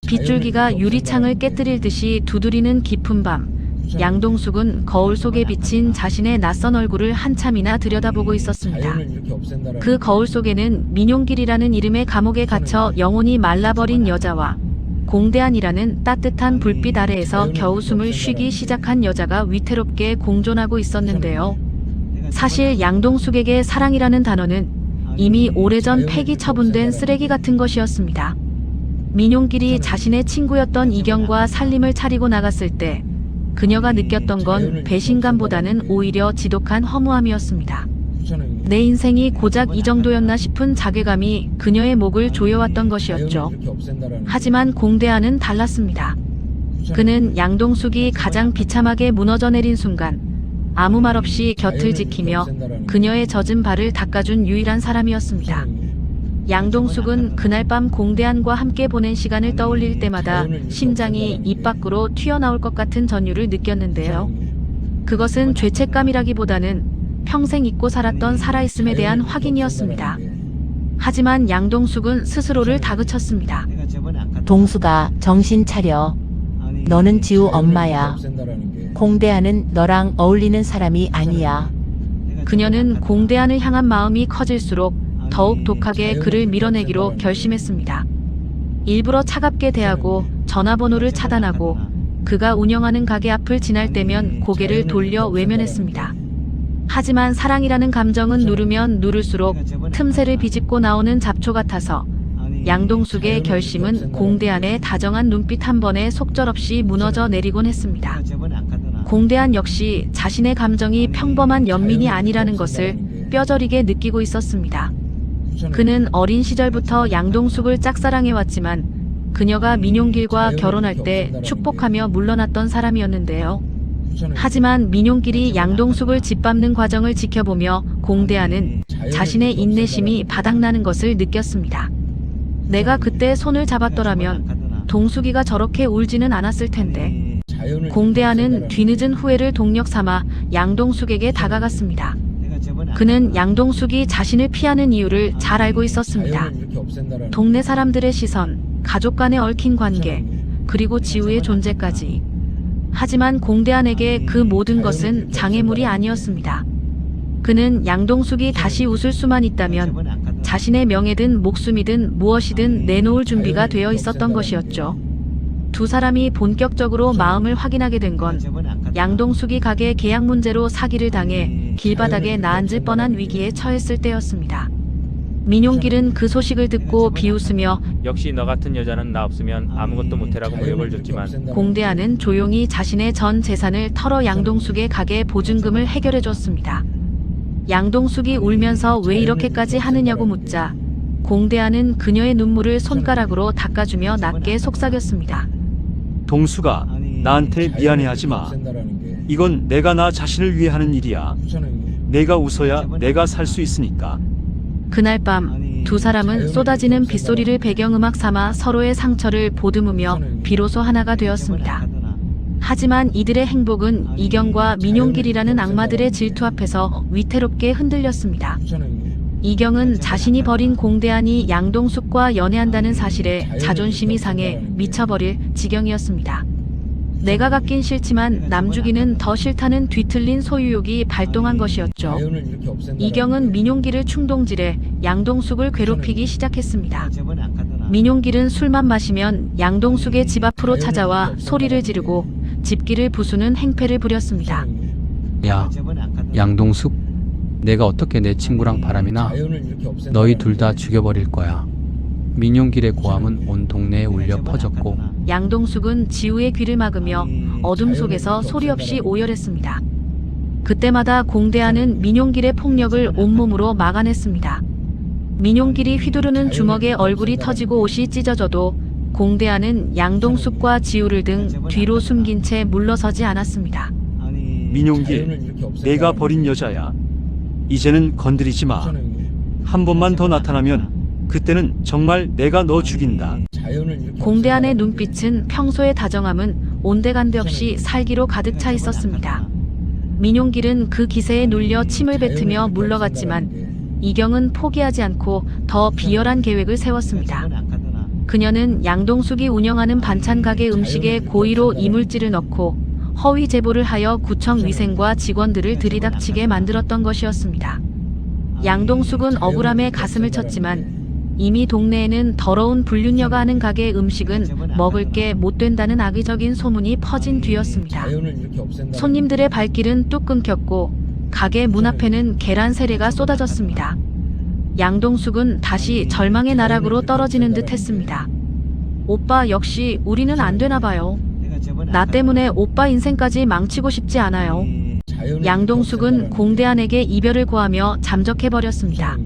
빗줄기가 유리창을 깨뜨릴 듯이 두드리는 깊은 밤, 양동숙은 거울 속에 비친 자신의 낯선 얼굴을 한참이나 들여다보고 있었습니다. 그 거울 속에는 민용길이라는 이름의 감옥에 갇혀 영혼이 말라버린 여자와 공대안이라는 따뜻한 불빛 아래에서 겨우 숨을 쉬기 시작한 여자가 위태롭게 공존하고 있었는데요. 사실 양동숙에게 사랑이라는 단어는 이미 오래전 폐기 처분된 쓰레기 같은 것이었습니다. 민용길이 자신의 친구였던 이경과 살림을 차리고 나갔을 때 그녀가 느꼈던 건 배신감보다는 오히려 지독한 허무함이었습니다. 내 인생이 고작 이 정도였나 싶은 자괴감이 그녀의 목을 조여왔던 것이었죠. 하지만 공대안은 달랐습니다. 그는 양동숙이 가장 비참하게 무너져 내린 순간 아무 말 없이 곁을 지키며 그녀의 젖은 발을 닦아준 유일한 사람이었습니다. 양동숙은 그날 밤 공대안과 함께 보낸 시간을 떠올릴 때마다 심장이 입 밖으로 튀어나올 것 같은 전율을 느꼈는데요. 그것은 죄책감이라기보다는 평생 잊고 살았던 살아있음에 대한 확인이었습니다. 하지만 양동숙은 스스로를 다그쳤습니다. 동숙아, 정신 차려. 너는 지우 엄마야. 공대안은 너랑 어울리는 사람이 아니야. 그녀는 공대안을 향한 마음이 커질수록 더욱 독하게 그를 밀어내기로 결심했습니다. 일부러 차갑게 대하고 전화번호를 차단하고 그가 운영하는 가게 앞을 지날 때면 고개를 돌려 외면했습니다. 하지만 사랑이라는 감정은 누르면 누를수록 틈새를 비집고 나오는 잡초 같아서 양동숙의 결심은 공대안의 다정한 눈빛 한 번에 속절없이 무너져 내리곤 했습니다. 공대안 역시 자신의 감정이 평범한 연민이 아니라는 것을 뼈저리게 느끼고 있었습니다. 그는 어린 시절부터 양동숙을 짝사랑해왔지만 그녀가 민용길과 결혼할 때 축복하며 물러났던 사람이었는데요. 하지만 민용길이 양동숙을 짓밟는 과정을 지켜보며 공대안은 자신의 인내심이 바닥나는 것을 느꼈습니다. 내가 그때 손을 잡았더라면 동숙이가 저렇게 울지는 않았을 텐데. 공대안은 뒤늦은 후회를 동력 삼아 양동숙에게 다가갔습니다. 그는 양동숙이 자신을 피하는 이유를 잘 알고 있었습니다. 동네 사람들의 시선, 가족 간의 얽힌 관계, 그리고 지우의 존재까지. 하지만 공대안에게 그 모든 것은 장애물이 아니었습니다. 그는 양동숙이 다시 웃을 수만 있다면 자신의 명예든 목숨이든 무엇이든 내놓을 준비가 되어 있었던 것이었죠. 두 사람이 본격적으로 마음을 확인하게 된 건 양동숙이 가게 계약 문제로 사기를 당해 길바닥에 나앉을 뻔한 위기에 처했을 때였습니다. 민용길은 그 소식을 듣고 비웃으며 역시 너 같은 여자는 나 없으면 아무것도 못해라고 모욕을 줬지만 공대안은 조용히 자신의 전 재산을 털어 양동숙의 가게 보증금을 해결해 줬습니다. 양동숙이 울면서 왜 이렇게까지 하느냐고 묻자 공대안은 그녀의 눈물을 손가락으로 닦아주며 낮게 속삭였습니다. 동숙아, 나한테 미안해하지 마. 이건 내가 나 자신을 위해 하는 일이야. 내가 웃어야 내가 살 수 있으니까. 그날 밤 두 사람은 쏟아지는 빗소리를 배경음악 삼아 서로의 상처를 보듬으며 비로소 하나가 되었습니다. 하지만 이들의 행복은 이경과 민용길이라는 악마들의 질투 앞에서 위태롭게 흔들렸습니다. 이경은 자신이 버린 공대안이 양동숙과 연애한다는 사실에 자존심이 상해 미쳐버릴 지경이었습니다. 내가 갖긴 싫지만 남주기는 더 싫다는 뒤틀린 소유욕이 발동한 것이었죠. 이경은 민용길을 충동질해 양동숙을 괴롭히기 시작했습니다. 민용길은 술만 마시면 양동숙의 집 앞으로 찾아와 소리를 지르고 집기를 부수는 행패를 부렸습니다. 야, 양동숙, 내가 어떻게 내 친구랑 바람이나? 너희 둘 다 죽여버릴 거야. 민용길의 고함은 온 동네에 울려 퍼졌고 양동숙은 지우의 귀를 막으며 어둠 속에서 소리 없이 오열했습니다. 그때마다 공대안은 민용길의 폭력을 온몸으로 막아냈습니다. 민용길이 휘두르는 주먹에 얼굴이 터지고 옷이 찢어져도 공대안은 양동숙과 지우를 등 뒤로 숨긴 채 물러서지 않았습니다. 민용길, 내가 버린 여자야. 이제는 건드리지 마. 한 번만 더 나타나면 그때는 정말 내가 너 죽인다. 공대안의 눈빛은 평소의 다정함은 온데간데 없이 살기로 가득 차 있었습니다. 민용길은 그 기세에 눌려 침을 뱉으며 물러갔지만 이경은 포기하지 않고 더 비열한 계획을 세웠습니다. 그녀는 양동숙이 운영하는 반찬 가게 음식에 고의로 이물질을 넣고 허위 제보를 하여 구청 위생과 직원들을 들이닥치게 만들었던 것이었습니다. 양동숙은 억울함에 가슴을 쳤지만 이미 동네에는 더러운 불륜녀가 하는 가게 음식은 먹을 게 못 된다는 악의적인 소문이 퍼진 뒤였습니다. 손님들의 발길은 뚝 끊겼고 가게 문 앞에는 계란 세례가 쏟아졌습니다. 양동숙은 다시 절망의 나락으로 떨어지는 듯 했습니다. 오빠 역시 우리는 안 되나 봐요. 나 때문에 오빠 인생까지 망치고 싶지 않아요. 양동숙은 공대안에게 이별을 고하며 잠적해버렸습니다.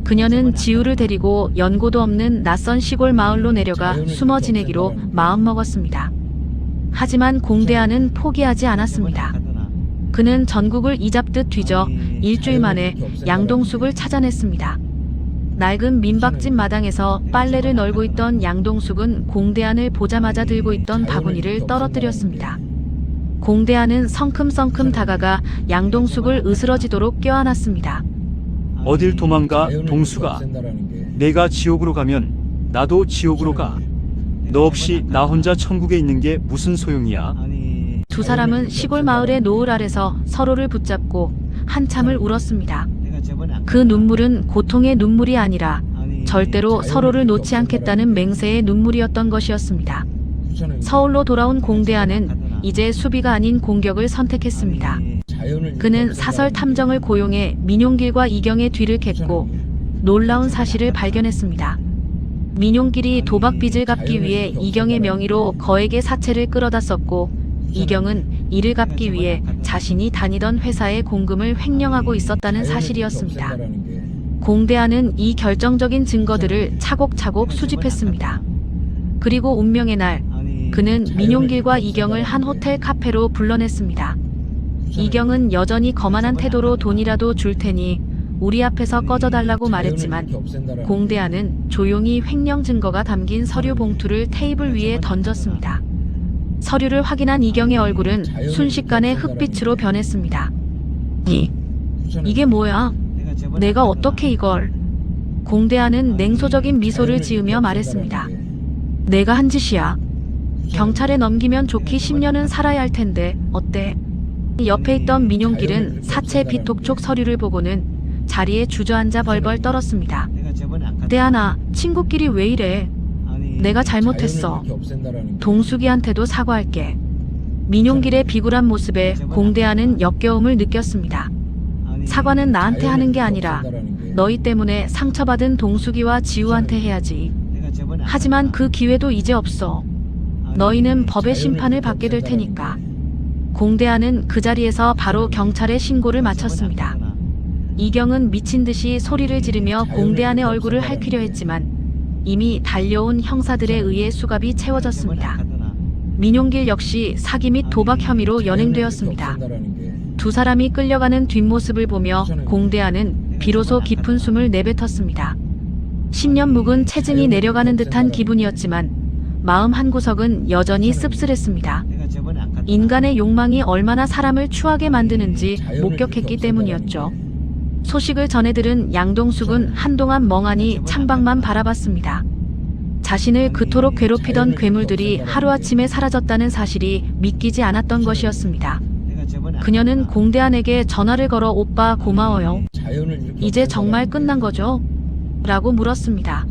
그녀는 지우를 데리고 연고도 없는 낯선 시골 마을로 내려가 숨어 지내기로 마음먹었습니다. 하지만 공대안은 포기하지 않았습니다. 그는 전국을 이잡듯 뒤져 일주일 만에 양동숙을 찾아냈습니다. 낡은 민박집 마당에서 빨래를 널고 있던 양동숙은 공대안을 보자마자 들고 있던 바구니를 떨어뜨렸습니다. 공대안은 성큼성큼 다가가 양동숙을 으스러지도록 껴안았습니다. 어딜 도망가, 동수가. 내가 지옥으로 가면 나도 지옥으로 가. 너 없이 나 혼자 천국에 있는 게 무슨 소용이야? 두 사람은 시골 마을의 노을 아래서 서로를 붙잡고 한참을 울었습니다. 그 눈물은 고통의 눈물이 아니라 절대로 서로를 놓지 않겠다는 맹세의 눈물이었던 것이었습니다. 서울로 돌아온 공대안은 이제 수비가 아닌 공격을 선택했습니다. 그는 사설 탐정을 고용해 민용길과 이경의 뒤를 캤고 놀라운 사실을 발견했습니다. 민용길이 도박 빚을 갚기 위해 이경의 명의로 거액의 사채를 끌어다 썼고 이경은 이를 갚기 위해 자신이 다니던 회사의 공금을 횡령하고 있었다는 사실이었습니다. 공대안은 이 결정적인 증거들을 차곡차곡 수집했습니다. 그리고 운명의 날, 그는 민용길과 이경을 한 호텔 카페로 불러냈습니다. 이경은 여전히 거만한 태도로 돈이라도 줄 테니 우리 앞에서 꺼져달라고 말했지만 공대안은 조용히 횡령 증거가 담긴 서류 봉투를 테이블 위에 던졌습니다. 서류를 확인한 이경의 얼굴은 순식간에 흑빛으로 변했습니다. 이게 뭐야? 내가 어떻게 이걸? 공대안은 냉소적인 미소를 지으며 말했습니다. 내가 한 짓이야. 경찰에 넘기면 좋기 10년은 살아야 할 텐데 어때? 옆에 있던 민용길은 사채 비톡촉 서류를 보고는 자리에 주저앉아 벌벌 떨었습니다. 대안아, 친구끼리 왜 이래? 내가 잘못했어. 동숙이한테도 사과할게. 민용길의 비굴한 모습에 공대안은 역겨움을 느꼈습니다. 사과는 나한테 하는 게 아니라 너희 때문에 상처받은 동숙이와 지우한테 해야지. 하지만 그 기회도 이제 없어. 너희는 법의 심판을 받게 될 테니까. 공대안은 그 자리에서 바로 경찰에 신고를 마쳤습니다. 이경은 미친 듯이 소리를 지르며 공대안의 얼굴을 핥히려 했지만 이미 달려온 형사들에 의해 수갑이 채워졌습니다. 민용길 역시 사기 및 도박 혐의로 연행되었습니다. 두 사람이 끌려가는 뒷모습을 보며 공대안은 비로소 깊은 숨을 내뱉었습니다. 10년 묵은 체증이 내려가는 듯한 기분이었지만 마음 한구석은 여전히 씁쓸했습니다. 인간의 욕망이 얼마나 사람을 추하게 만드는지 목격했기 때문이었죠. 소식을 전해 들은 양동숙은 한동안 멍하니 창밖만 바라봤습니다. 자신을 그토록 괴롭히던 괴물들이 하루아침에 사라졌다는 사실이 믿기지 않았던 것이었습니다. 그녀는 공대안에게 전화를 걸어 오빠 고마워요. 이제 정말 끝난 거죠? 라고 물었습니다.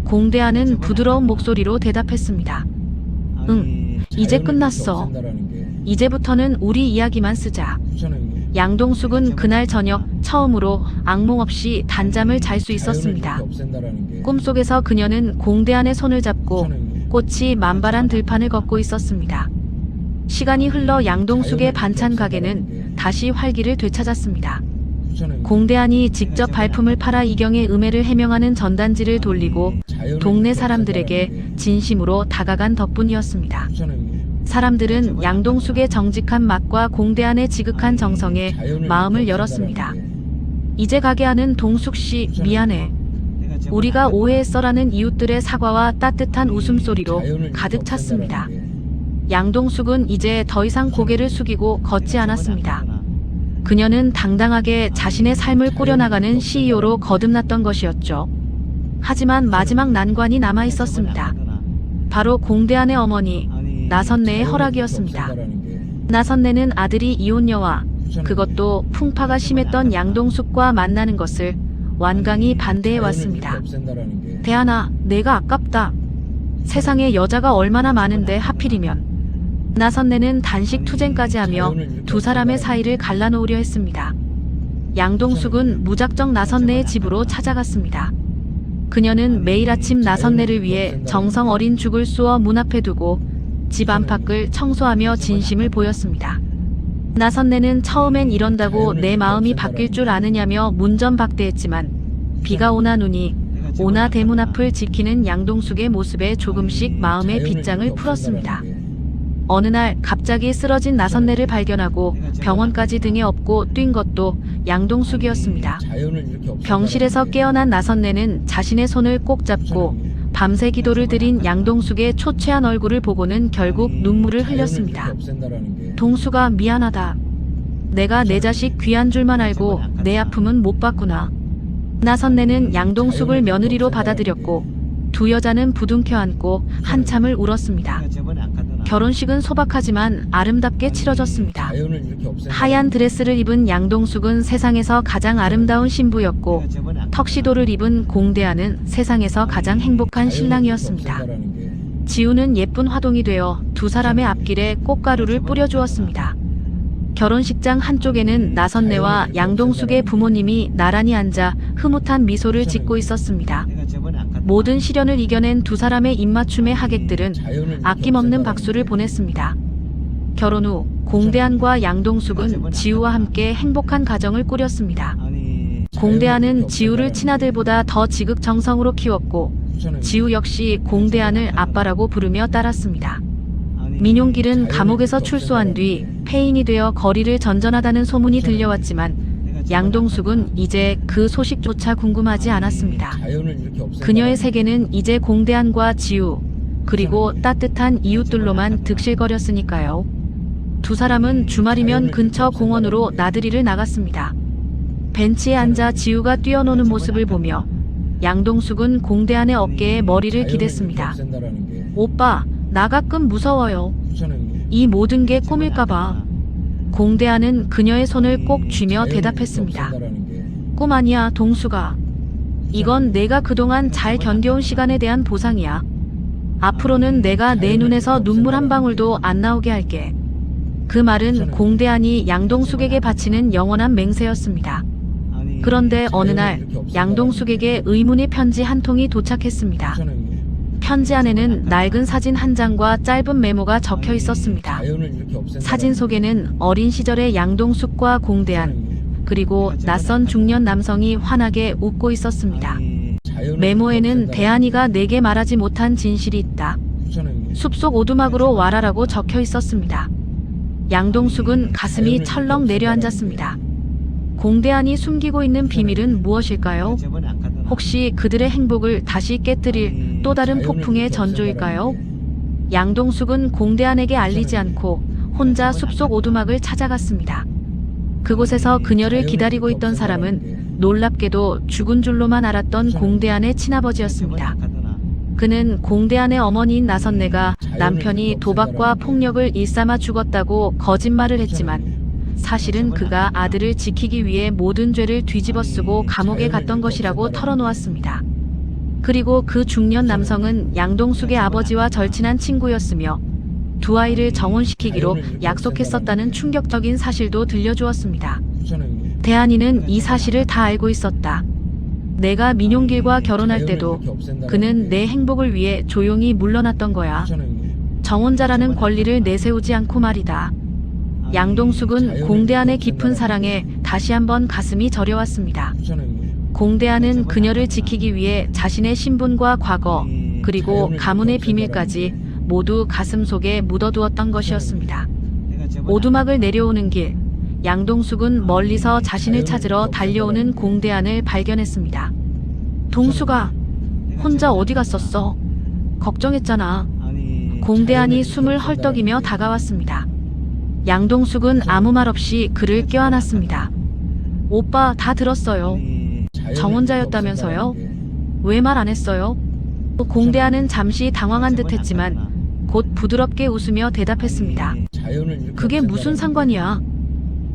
공대안은 부드러운 목소리로 대답했습니다. 응, 이제 끝났어. 이제부터는 우리 이야기만 쓰자. 양동숙은 그날 저녁 처음으로 악몽 없이 단잠을 잘 수 있었습니다. 꿈속에서 그녀는 공대안의 손을 잡고 꽃이 만발한 들판을 걷고 있었습니다. 시간이 흘러 양동숙의 반찬 가게는 다시 활기를 되찾았습니다. 공대안이 직접 발품을 팔아 이경의 음해를 해명하는 전단지를 돌리고 동네 사람들에게 진심으로 다가간 덕분이었습니다. 사람들은 양동숙의 정직한 맛과 공대안의 지극한 정성에 마음을 열었습니다. 이제 가게 하는 동숙씨 미안해. 우리가 오해했어라는 이웃들의 사과와 따뜻한 웃음소리로 가득 찼습니다. 양동숙은 이제 더 이상 고개를 숙이고 걷지 않았습니다. 그녀는 당당하게 자신의 삶을 꾸려나가는 CEO로 거듭났던 것이었죠. 하지만 마지막 난관이 남아 있었습니다. 바로 공대안의 어머니 나선내의 허락이었습니다. 나선내는 아들이 이혼녀와 그것도 풍파가 심했던 양동숙과 만나는 것을 완강히 반대해 왔습니다. 대안아, 내가 아깝다. 세상에 여자가 얼마나 많은데 하필이면. 나선내는 단식 투쟁까지 하며 두 사람의 사이를 갈라놓으려 했습니다. 양동숙은 무작정 나선내의 집으로 찾아갔습니다. 그녀는 매일 아침 나선내를 위해 정성 어린 죽을 쏘어 문 앞에 두고 집 안팎을 청소하며 진심을 보였습니다. 나선내는 처음엔 이런다고 내 마음이 바뀔 줄 아느냐며 문전박대했지만 비가 오나 눈이 오나 대문 앞을 지키는 양동숙의 모습에 조금씩 마음의 빗장을 풀었습니다. 어느 날 갑자기 쓰러진 나선내를 발견하고 병원까지 등에 업고 뛴 것도 양동숙이었습니다. 병실에서 깨어난 나선내는 자신의 손을 꼭 잡고 밤새 기도를 드린 양동숙의 초췌한 얼굴을 보고는 결국 눈물을 흘렸습니다. 동수가 미안하다. 내가 내 자식 귀한 줄만 알고 내 아픔은 못 봤구나. 나선내는 양동숙을 며느리로 받아들였고 두 여자는 부둥켜 안고 한참을 울었습니다. 결혼식은 소박하지만 아름답게 치러졌습니다. 하얀 드레스를 입은 양동숙은 세상에서 가장 아름다운 신부였고 턱시도를 입은 공대안은 세상에서 가장 행복한 신랑이었습니다. 지우는 예쁜 화동이 되어 두 사람의 앞길에 꽃가루를 뿌려주었습니다. 결혼식장 한쪽에는 나선내와 양동숙의 부모님이 나란히 앉아 흐뭇한 미소를 짓고 있었습니다. 모든 시련을 이겨낸 두 사람의 입맞춤의 하객들은 아낌없는 박수를 보냈습니다. 결혼 후 공대안과 양동숙은 지우와 함께 행복한 가정을 꾸렸습니다. 공대안은 지우를 친아들보다 더 지극정성으로 키웠고 지우 역시 공대안을 아빠라고 부르며 따랐습니다. 민용길은 감옥에서 출소한 뒤 폐인이 되어 거리를 전전하다는 소문이 들려왔지만 양동숙은 이제 그 소식조차 궁금하지 않았습니다. 그녀의 세계는 이제 공대안과 지우 그리고 따뜻한 이웃들로만 득실거렸으니까요. 두 사람은 주말이면 근처 공원으로 나들이를 나갔습니다. 벤치에 앉아 지우가 뛰어노는 모습을 보며 양동숙은 공대안의 어깨에 머리를 기댔습니다. 오빠, 나 가끔 무서워요. 이 모든 게 꿈일까봐. 공대안은 그녀의 손을 꼭 쥐며 대답했습니다. 꿈 아니야, 동수가. 이건 내가 그동안 잘 견뎌온 시간에 대한 보상이야. 앞으로는 내가 내 눈에서 눈물 한 방울도 안 나오게 할게. 그 말은 공대안이 양동숙에게 바치는 영원한 맹세였습니다. 그런데 어느 날 양동숙에게 의문의 편지 한 통이 도착했습니다. 편지 안에는 낡은 사진 한 장과 짧은 메모가 적혀 있었습니다. 사진 속에는 어린 시절의 양동숙과 공대안, 그리고 낯선 중년 남성이 환하게 웃고 있었습니다. 메모에는 대안이가 내게 말하지 못한 진실이 있다. 숲속 오두막으로 와라라고 적혀 있었습니다. 양동숙은 가슴이 철렁 내려앉았습니다. 공대안이 숨기고 있는 비밀은 무엇일까요? 혹시 그들의 행복을 다시 깨뜨릴 또 다른 폭풍의 전조일까요? 양동숙은 공대안에게 알리지 않고 혼자 숲속 오두막을 찾아갔습니다. 그곳에서 그녀를 기다리고 있던 사람은 놀랍게도 죽은 줄로만 알았던 공대안의 친아버지였습니다. 그는 공대안의 어머니인 나선내가 남편이 도박과 폭력을 일삼아 죽었다고 거짓말을 했지만 사실은 그가 아들을 지키기 위해 모든 죄를 뒤집어쓰고 감옥에 갔던 것이라고 털어놓았습니다. 그리고 그 중년 남성은 양동숙의 아버지와 절친한 친구였으며 두 아이를 정혼시키기로 약속했었다는 충격적인 사실도 들려주었습니다. 대안이는 이 사실을 다 알고 있었다. 내가 민용길과 결혼할 때도 그는 내 행복을 위해 조용히 물러났던 거야. 정혼자라는 권리를 내세우지 않고 말이다. 양동숙은 공대안의 깊은 사랑에 다시 한번 가슴이 저려왔습니다. 공대안은 그녀를 지키기 위해 자신의 신분과 과거, 그리고 가문의 비밀까지 모두 가슴 속에 묻어두었던 것이었습니다. 오두막을 내려오는 길, 양동숙은 멀리서 자신을 찾으러 달려오는 공대안을 발견했습니다. 동수가 혼자 어디 갔었어? 걱정했잖아. 공대안이 숨을 헐떡이며 다가왔습니다. 양동숙은 아무 말 없이 그를 껴안았습니다. 오빠, 다 들었어요. 정혼자였다면서요? 왜 말 안 했어요? 공대하는 잠시 당황한 듯했지만 곧 부드럽게 웃으며 대답했습니다. 그게 무슨 상관이야?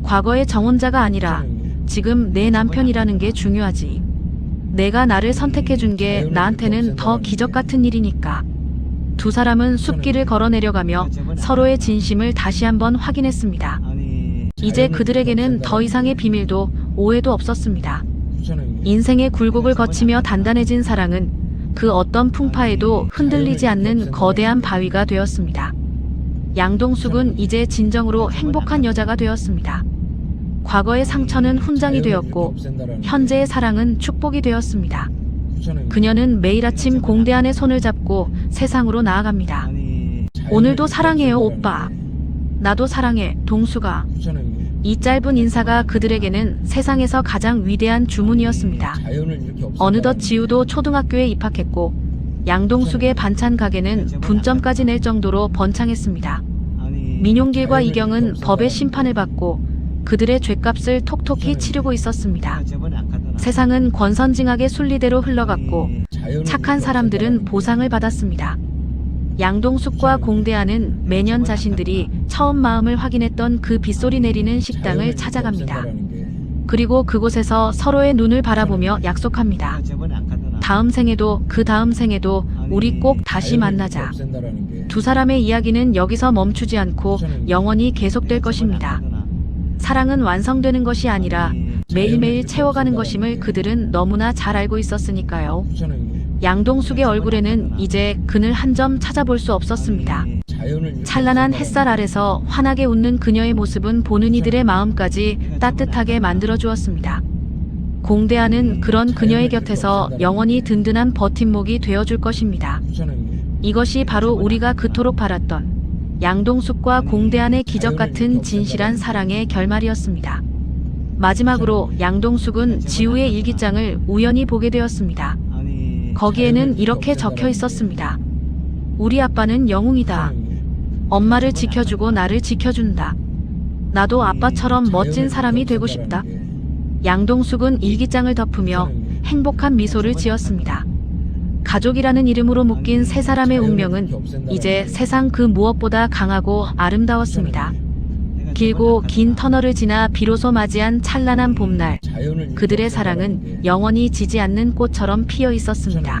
과거의 정혼자가 아니라 지금 내 남편이라는 게 중요하지. 내가 나를 선택해준 게 나한테는 더 기적 같은 일이니까. 두 사람은 숲길을 걸어 내려가며 서로의 진심을 다시 한번 확인했습니다. 이제 그들에게는 더 이상의 비밀도 오해도 없었습니다. 인생의 굴곡을 거치며 단단해진 사랑은 그 어떤 풍파에도 흔들리지 않는 거대한 바위가 되었습니다. 양동숙은 이제 진정으로 행복한 여자가 되었습니다. 과거의 상처는 훈장이 되었고 현재의 사랑은 축복이 되었습니다. 그녀는 매일 아침 공대안의 손을 잡고 세상으로 나아갑니다. 오늘도 사랑해요, 오빠. 나도 사랑해, 동수가. 이 짧은 인사가 그들에게는 세상에서 가장 위대한 주문이었습니다. 어느덧 지우도 초등학교에 입학했고 양동숙의 반찬 가게는 분점까지 낼 정도로 번창했습니다. 민용길과 이경은 법의 심판을 받고 그들의 죗값을 톡톡히 치르고 있었습니다. 세상은 권선징악의 순리대로 흘러갔고 착한 사람들은 보상을 받았습니다. 양동숙과 공대하는 매년 자신들이 처음 마음을 확인했던 그 빗소리 내리는 식당을 찾아갑니다. 그리고 그곳에서 서로의 눈을 바라보며 약속합니다. 다음 생에도 그 다음 생에도 우리 꼭 다시 만나자. 두 사람의 이야기는 여기서 멈추지 않고 영원히 계속될 것입니다. 사랑은 완성되는 것이 아니라 매일매일 채워가는 것임을 그들은 너무나 잘 알고 있었으니까요. 양동숙의 얼굴에는 이제 그늘 한 점 찾아볼 수 없었습니다. 찬란한 햇살 아래서 환하게 웃는 그녀의 모습은 보는 이들의 마음까지 따뜻하게 만들어주었습니다. 공대하는 그런 그녀의 곁에서 영원히 든든한 버팀목이 되어줄 것입니다. 이것이 바로 우리가 그토록 바랐던 양동숙과 공대안의 기적 같은 진실한 사랑의 결말이었습니다. 마지막으로 양동숙은 지우의 일기장을 우연히 보게 되었습니다. 거기에는 이렇게 적혀 있었습니다. 우리 아빠는 영웅이다. 엄마를 지켜주고 나를 지켜준다. 나도 아빠처럼 멋진 사람이 되고 싶다. 양동숙은 일기장을 덮으며 행복한 미소를 지었습니다. 가족이라는 이름으로 묶인 세 사람의 운명은 이제 세상 그 무엇보다 강하고 아름다웠습니다. 길고 긴 터널을 지나 비로소 맞이한 찬란한 봄날, 그들의 사랑은 영원히 지지 않는 꽃처럼 피어 있었습니다.